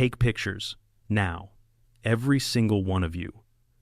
Take pictures. Now. Every single one of you."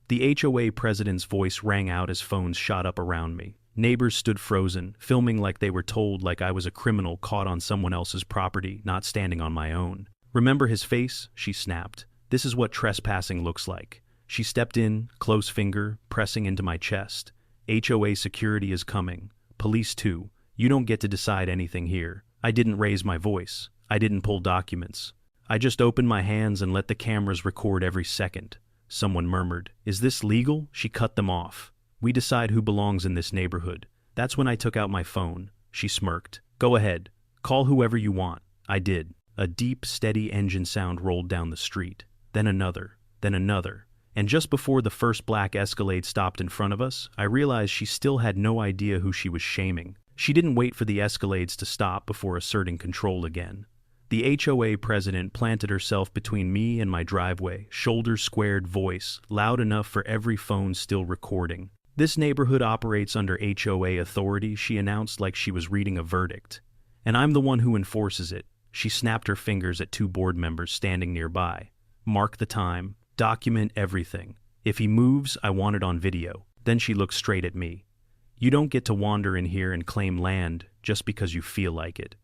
The HOA president's voice rang out as phones shot up around me. Neighbors stood frozen, filming like they were told like I was a criminal caught on someone else's property, not standing on my own. "Remember his face?" she snapped. "This is what trespassing looks like." She stepped in, close finger, pressing into my chest. "HOA security is coming. Police too. You don't get to decide anything here." I didn't raise my voice. I didn't pull documents. I just opened my hands and let the cameras record every second. Someone murmured, "Is this legal?" She cut them off. "We decide who belongs in this neighborhood." That's when I took out my phone. She smirked. "Go ahead. Call whoever you want." I did. A deep, steady engine sound rolled down the street. Then another. Then another. And just before the first black Escalade stopped in front of us, I realized she still had no idea who she was shaming. She didn't wait for the Escalades to stop before asserting control again. The HOA president planted herself between me and my driveway, shoulders squared, voice loud enough for every phone still recording. "This neighborhood operates under HOA authority," she announced like she was reading a verdict. "And I'm the one who enforces it." She snapped her fingers at two board members standing nearby. "Mark the time. Document everything. If he moves, I want it on video." Then she looked straight at me. "You don't get to wander in here and claim land just because you feel like it."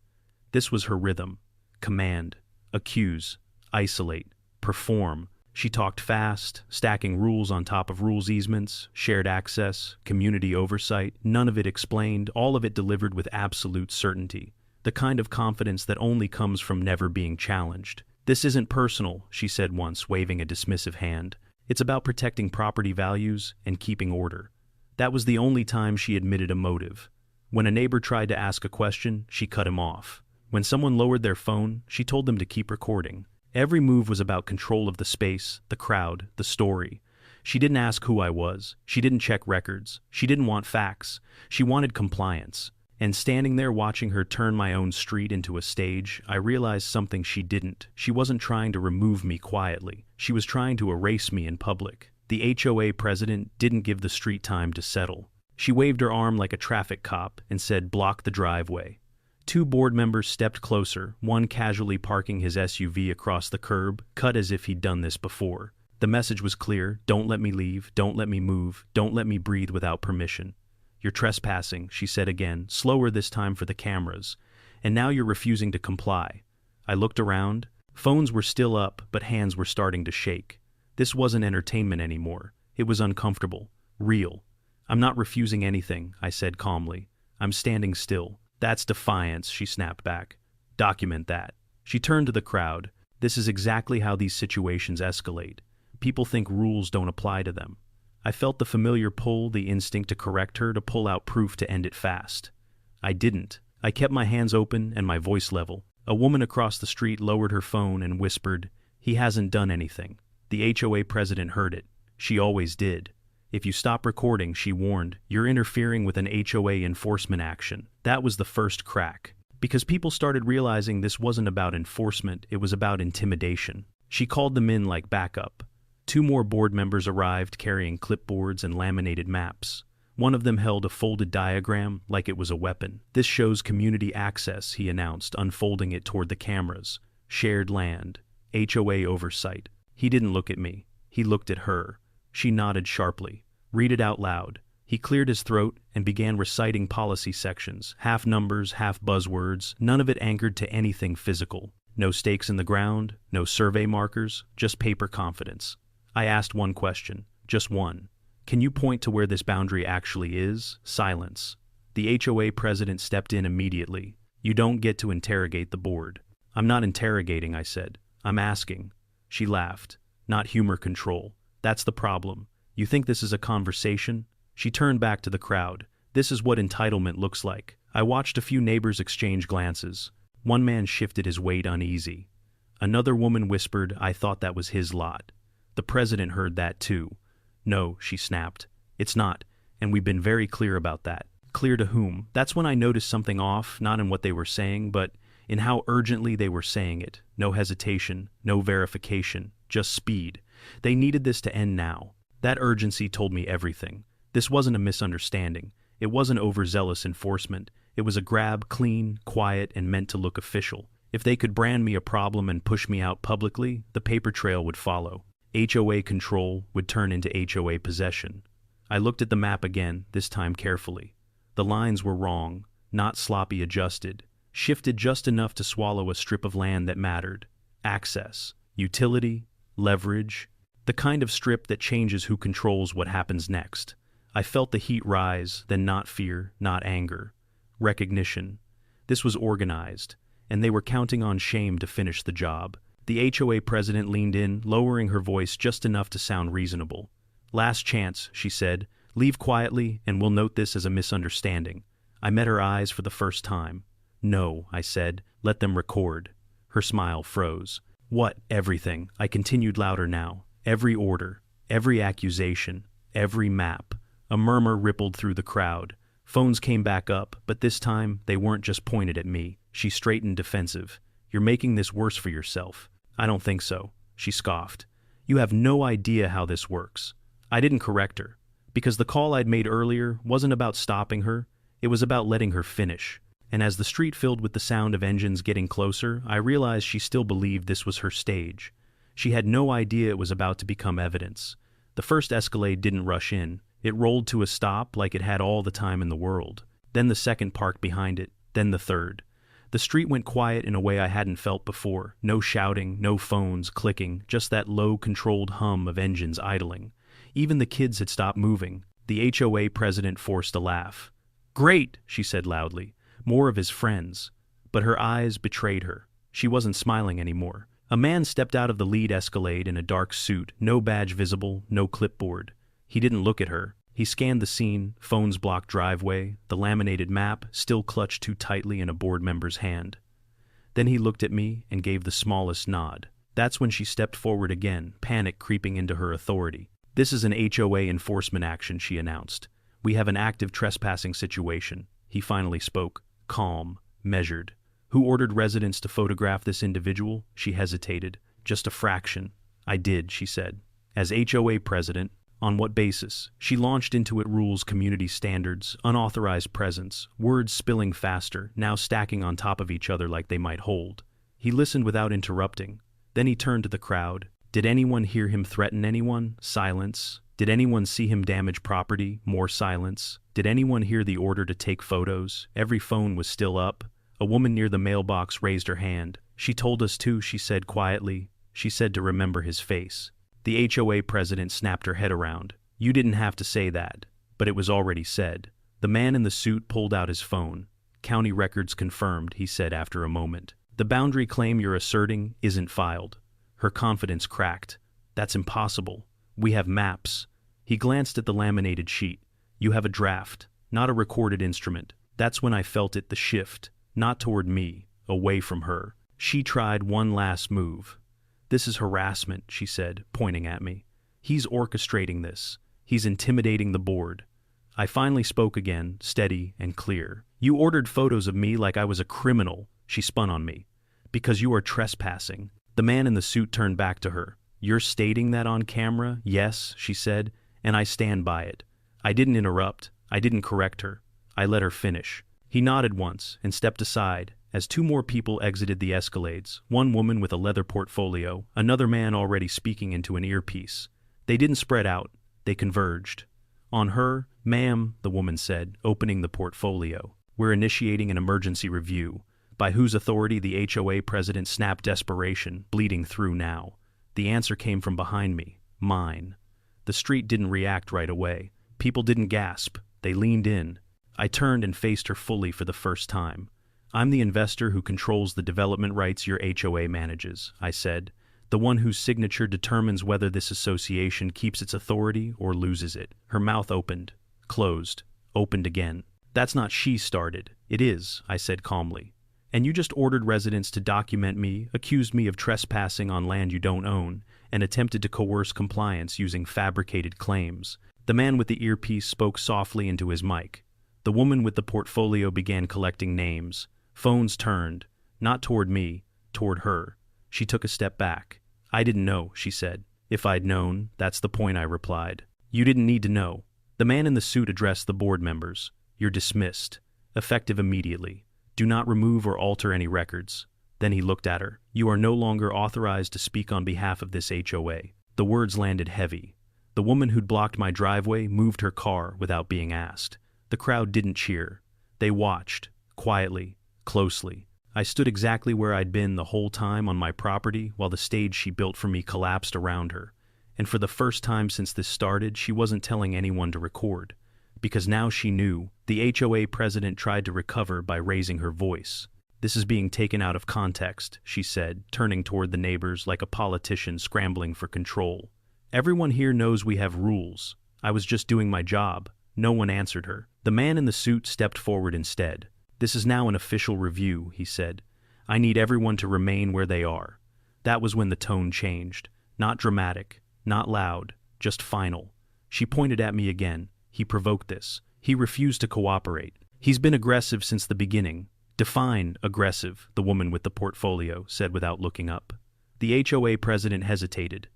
This was her rhythm. Command, accuse, isolate, perform. She talked fast, stacking rules on top of rules, easements, shared access, community oversight. None of it explained, all of it delivered with absolute certainty. The kind of confidence that only comes from never being challenged. "This isn't personal," she said once, waving a dismissive hand. "It's about protecting property values and keeping order." That was the only time she admitted a motive. When a neighbor tried to ask a question, she cut him off. When someone lowered their phone, she told them to keep recording. Every move was about control of the space, the crowd, the story. She didn't ask who I was. She didn't check records. She didn't want facts. She wanted compliance. And standing there watching her turn my own street into a stage, I realized something she didn't. She wasn't trying to remove me quietly. She was trying to erase me in public. The HOA president didn't give the street time to settle. She waved her arm like a traffic cop and said, "Block the driveway." Two board members stepped closer, one casually parking his SUV across the curb, cut as if he'd done this before. The message was clear: "Don't let me leave, don't let me move, don't let me breathe without permission." "You're trespassing," she said again, slower this time for the cameras. "And now you're refusing to comply." I looked around. Phones were still up, but hands were starting to shake. This wasn't entertainment anymore. It was uncomfortable. Real. "I'm not refusing anything," I said calmly. "I'm standing still." "That's defiance," she snapped back. "Document that." She turned to the crowd. "This is exactly how these situations escalate. People think rules don't apply to them." I felt the familiar pull, the instinct to correct her, to pull out proof to end it fast. I didn't. I kept my hands open and my voice level. A woman across the street lowered her phone and whispered, "He hasn't done anything." The HOA president heard it. She always did. "If you stop recording," she warned, "you're interfering with an HOA enforcement action." That was the first crack. Because people started realizing this wasn't about enforcement, it was about intimidation. She called them in like backup. Two more board members arrived carrying clipboards and laminated maps. One of them held a folded diagram like it was a weapon. "This shows community access," he announced, unfolding it toward the cameras. "Shared land. HOA oversight." He didn't look at me. He looked at her. She nodded sharply. "Read it out loud." He cleared his throat and began reciting policy sections, half numbers, half buzzwords, none of it anchored to anything physical. No stakes in the ground, no survey markers, just paper confidence. I asked one question, just one. "Can you point to where this boundary actually is?" Silence. The HOA president stepped in immediately. "You don't get to interrogate the board." "I'm not interrogating," I said. "I'm asking." She laughed. "Not humor control. That's the problem. You think this is a conversation?" She turned back to the crowd. "This is what entitlement looks like." I watched a few neighbors exchange glances. One man shifted his weight uneasy. Another woman whispered, "I thought that was his lot." The president heard that too. "No," she snapped. "It's not, and we've been very clear about that." Clear to whom? That's when I noticed something off, not in what they were saying, but in how urgently they were saying it. No hesitation, no verification, just speed. They needed this to end now. That urgency told me everything. This wasn't a misunderstanding. It wasn't overzealous enforcement. It was a grab, clean, quiet, and meant to look official. If they could brand me a problem and push me out publicly, the paper trail would follow. HOA control would turn into HOA possession. I looked at the map again, this time carefully. The lines were wrong, not sloppy adjusted, shifted just enough to swallow a strip of land that mattered. Access, utility, leverage, the kind of strip that changes who controls what happens next. I felt the heat rise, then not fear, not anger. Recognition. This was organized, and they were counting on shame to finish the job. The HOA president leaned in, lowering her voice just enough to sound reasonable. "Last chance," she said. "Leave quietly, and we'll note this as a misunderstanding." I met her eyes for the first time. "No," I said. "Let them record." Her smile froze. "What, everything?" I continued louder now. "Every order, every accusation, every map." A murmur rippled through the crowd. Phones came back up, but this time they weren't just pointed at me. She straightened defensive. "You're making this worse for yourself." "I don't think so," she scoffed. "You have no idea how this works." I didn't correct her, because the call I'd made earlier wasn't about stopping her, it was about letting her finish. And as the street filled with the sound of engines getting closer, I realized she still believed this was her stage. She had no idea it was about to become evidence. The first Escalade didn't rush in. It rolled to a stop like it had all the time in the world. Then the second parked behind it, then the third. The street went quiet in a way I hadn't felt before. No shouting, no phones clicking, just that low, controlled hum of engines idling. Even the kids had stopped moving. The HOA president forced a laugh. "Great," she said loudly. More of his friends. But her eyes betrayed her. She wasn't smiling anymore. A man stepped out of the lead Escalade in a dark suit, no badge visible, no clipboard. He didn't look at her. He scanned the scene, phones blocked driveway, the laminated map still clutched too tightly in a board member's hand. Then he looked at me and gave the smallest nod. That's when she stepped forward again, panic creeping into her authority. "This is an HOA enforcement action," she announced. "We have an active trespassing situation." He finally spoke, calm, measured. "Who ordered residents to photograph this individual?" She hesitated. "Just a fraction." "I did," she said. "As HOA president." "On what basis?" She launched into it: rules, community standards, unauthorized presence, words spilling faster, now stacking on top of each other like they might hold. He listened without interrupting. Then he turned to the crowd. "Did anyone hear him threaten anyone?" Silence. "Did anyone see him damage property?" More silence. "Did anyone hear the order to take photos?" Every phone was still up. A woman near the mailbox raised her hand. "She told us to," she said quietly. She said to remember his face. The HOA president snapped her head around. "You didn't have to say that." But it was already said. The man in the suit pulled out his phone. "County records confirmed," he said after a moment. "The boundary claim you're asserting isn't filed." Her confidence cracked. "That's impossible. We have maps." He glanced at the laminated sheet. "You have a draft, not a recorded instrument." That's when I felt it, the shift. Not toward me, away from her. She tried one last move. "This is harassment," she said, pointing at me. "He's orchestrating this. He's intimidating the board." I finally spoke again, steady and clear. "You ordered photos of me like I was a criminal," she spun on me. "Because you are trespassing." The man in the suit turned back to her. "You're stating that on camera?" "Yes," she said, "and I stand by it." I didn't interrupt. I didn't correct her. I let her finish. He nodded once and stepped aside as two more people exited the Escalades, one woman with a leather portfolio, another man already speaking into an earpiece. They didn't spread out. They converged. "On her, ma'am," the woman said, opening the portfolio. "We're initiating an emergency review." By whose authority? The HOA president snapped, desperation bleeding through now. The answer came from behind me. Mine. The street didn't react right away. People didn't gasp. They leaned in. I turned and faced her fully for the first time. "I'm the investor who controls the development rights your HOA manages," I said. "The one whose signature determines whether this association keeps its authority or loses it." Her mouth opened, closed, opened again. "That's not she started. It is," I said calmly. "And you just ordered residents to document me, accused me of trespassing on land you don't own, and attempted to coerce compliance using fabricated claims." The man with the earpiece spoke softly into his mic. The woman with the portfolio began collecting names. Phones turned, not toward me, toward her. She took a step back. "I didn't know," she said. "If I'd known, that's the point," I replied. "You didn't need to know." The man in the suit addressed the board members. "You're dismissed. Effective immediately. Do not remove or alter any records." Then he looked at her. "You are no longer authorized to speak on behalf of this HOA." The words landed heavy. The woman who'd blocked my driveway moved her car without being asked. The crowd didn't cheer. They watched, quietly, closely. I stood exactly where I'd been the whole time on my property while the stage she built for me collapsed around her. And for the first time since this started, she wasn't telling anyone to record. Because now she knew. The HOA president tried to recover by raising her voice. "This is being taken out of context," she said, turning toward the neighbors like a politician scrambling for control. "Everyone here knows we have rules. I was just doing my job." No one answered her. The man in the suit stepped forward instead. "This is now an official review," he said. "I need everyone to remain where they are." That was when the tone changed. Not dramatic, not loud, just final. She pointed at me again. "He provoked this. He refused to cooperate. He's been aggressive since the beginning." "Define aggressive," the woman with the portfolio said without looking up. The HOA president hesitated.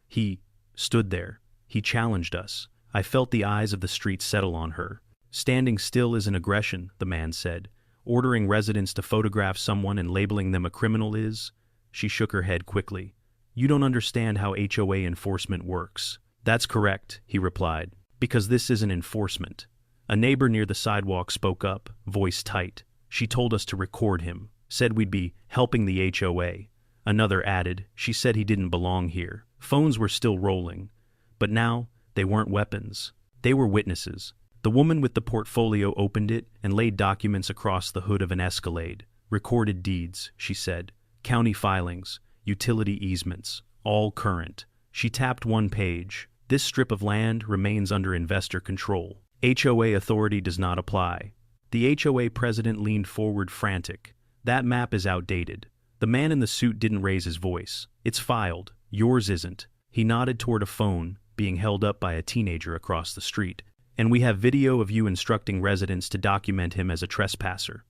"He stood there. He challenged us." I felt the eyes of the street settle on her. "Standing still is an aggression," the man said. "Ordering residents to photograph someone and labeling them a criminal is—" She shook her head quickly. "You don't understand how HOA enforcement works." "That's correct," he replied, "because this isn't enforcement." A neighbor near the sidewalk spoke up, voice tight. "She told us to record him, said we'd be helping the HOA. Another added, "She said he didn't belong here." Phones were still rolling. But now, they weren't weapons. They were witnesses. The woman with the portfolio opened it and laid documents across the hood of an Escalade. "Recorded deeds," she said. "County filings, utility easements, all current." She tapped one page. "This strip of land remains under investor control. HOA authority does not apply." The HOA president leaned forward frantic. "That map is outdated." The man in the suit didn't raise his voice. "It's filed. Yours isn't." He nodded toward a phone being held up by a teenager across the street. "And we have video of you instructing residents to document him as a trespasser."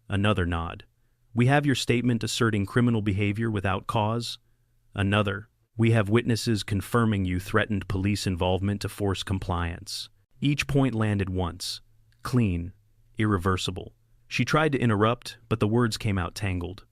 Another nod. "We have your statement asserting criminal behavior without cause." Another. "We have witnesses confirming you threatened police involvement to force compliance." Each point landed once. Clean. Irreversible. She tried to interrupt, but the words came out tangled.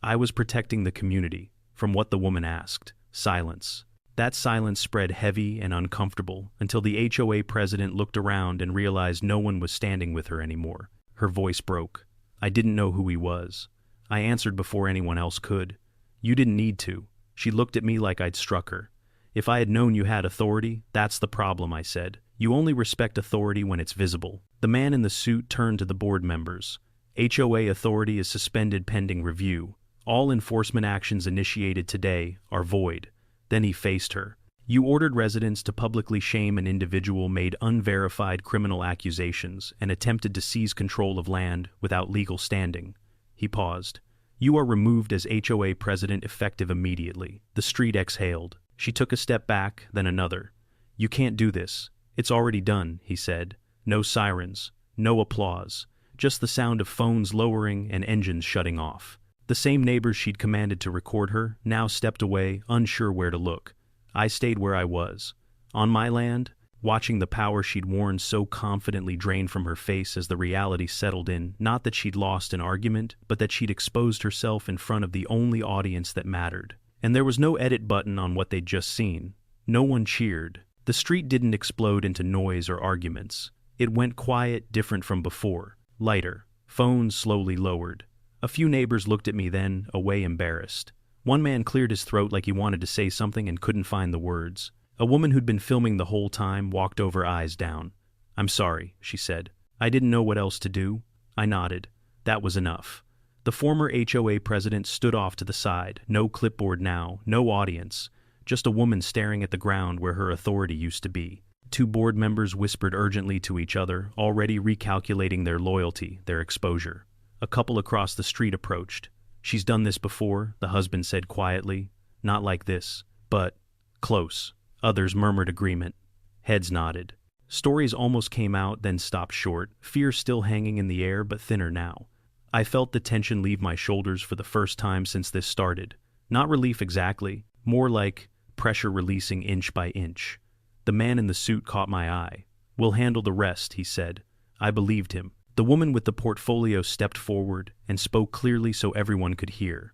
"I was protecting the community." From what the woman asked. Silence. That silence spread heavy and uncomfortable until the HOA president looked around and realized no one was standing with her anymore. Her voice broke. "I didn't know who he was. I answered before anyone else could." "You didn't need to." She looked at me like I'd struck her. "If I had known you had authority, that's the problem," I said. "You only respect authority when it's visible." The man in the suit turned to the board members. "HOA authority is suspended pending review. All enforcement actions initiated today are void." Then he faced her. "You ordered residents to publicly shame an individual, made unverified criminal accusations, and attempted to seize control of land without legal standing." He paused. "You are removed as HOA president effective immediately." The street exhaled. She took a step back, then another. "You can't do this. It's already done," he said. No sirens, no applause, just the sound of phones lowering and engines shutting off. The same neighbors she'd commanded to record her now stepped away, unsure where to look. I stayed where I was. On my land, watching the power she'd worn so confidently drain from her face as the reality settled in, not that she'd lost an argument, but that she'd exposed herself in front of the only audience that mattered. And there was no edit button on what they'd just seen. No one cheered. The street didn't explode into noise or arguments. It went quiet, different from before. Lighter. Phones slowly lowered. A few neighbors looked at me then, away embarrassed. One man cleared his throat like he wanted to say something and couldn't find the words. A woman who'd been filming the whole time walked over, eyes down. "I'm sorry," she said. "I didn't know what else to do." I nodded. That was enough. The former HOA president stood off to the side. No clipboard now, no audience. Just a woman staring at the ground where her authority used to be. Two board members whispered urgently to each other, already recalculating their loyalty, their exposure. A couple across the street approached. "She's done this before," the husband said quietly. "Not like this, but close." Others murmured agreement. Heads nodded. Stories almost came out, then stopped short, fear still hanging in the air but thinner now. I felt the tension leave my shoulders for the first time since this started. Not relief exactly, more like pressure releasing inch by inch. The man in the suit caught my eye. "We'll handle the rest," he said. I believed him. The woman with the portfolio stepped forward and spoke clearly so everyone could hear.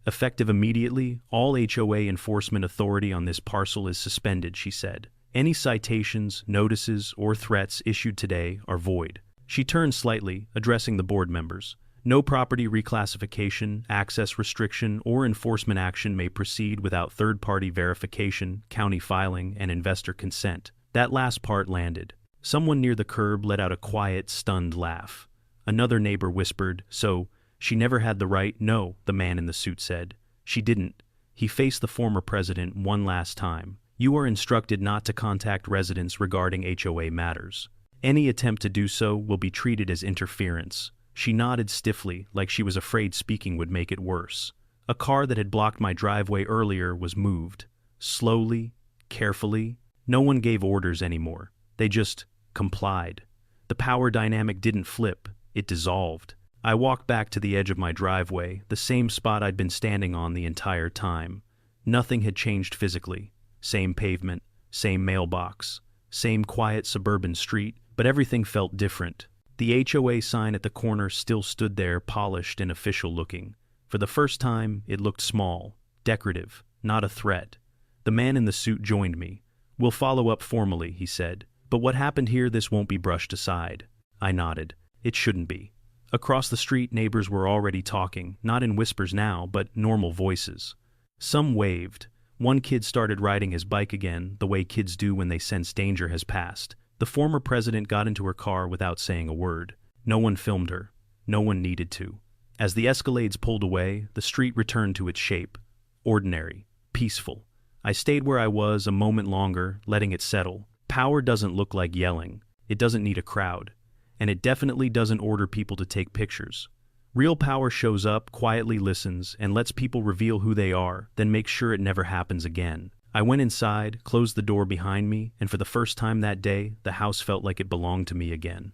Effective immediately, all HOA enforcement authority on this parcel is suspended, she said. Any citations, notices, or threats issued today are void. She turned slightly, addressing the board members. No property reclassification, access restriction, or enforcement action may proceed without third-party verification, county filing, and investor consent. That last part landed. Someone near the curb let out a quiet, stunned laugh. Another neighbor whispered, "So, she never had the right?" "No," the man in the suit said. "She didn't." He faced the former president one last time. "You are instructed not to contact residents regarding HOA matters. Any attempt to do so will be treated as interference." She nodded stiffly, like she was afraid speaking would make it worse. A car that had blocked my driveway earlier was moved. Slowly, carefully. No one gave orders anymore. They just complied. The power dynamic didn't flip, it dissolved. I walked back to the edge of my driveway, the same spot I'd been standing on the entire time. Nothing had changed physically. Same pavement, same mailbox, same quiet suburban street, but everything felt different. The HOA sign at the corner still stood there, polished and official looking. For the first time, it looked small, decorative, not a threat. The man in the suit joined me. "We'll follow up formally," he said. "But what happened here, this won't be brushed aside." I nodded. It shouldn't be. Across the street, neighbors were already talking, not in whispers now, but normal voices. Some waved. One kid started riding his bike again, the way kids do when they sense danger has passed. The former president got into her car without saying a word. No one filmed her. No one needed to. As the Escalades pulled away, the street returned to its shape. Ordinary. Peaceful. I stayed where I was a moment longer, letting it settle. Power doesn't look like yelling. It doesn't need a crowd. And it definitely doesn't order people to take pictures. Real power shows up, quietly listens, and lets people reveal who they are, then makes sure it never happens again. I went inside, closed the door behind me, and for the first time that day, the house felt like it belonged to me again.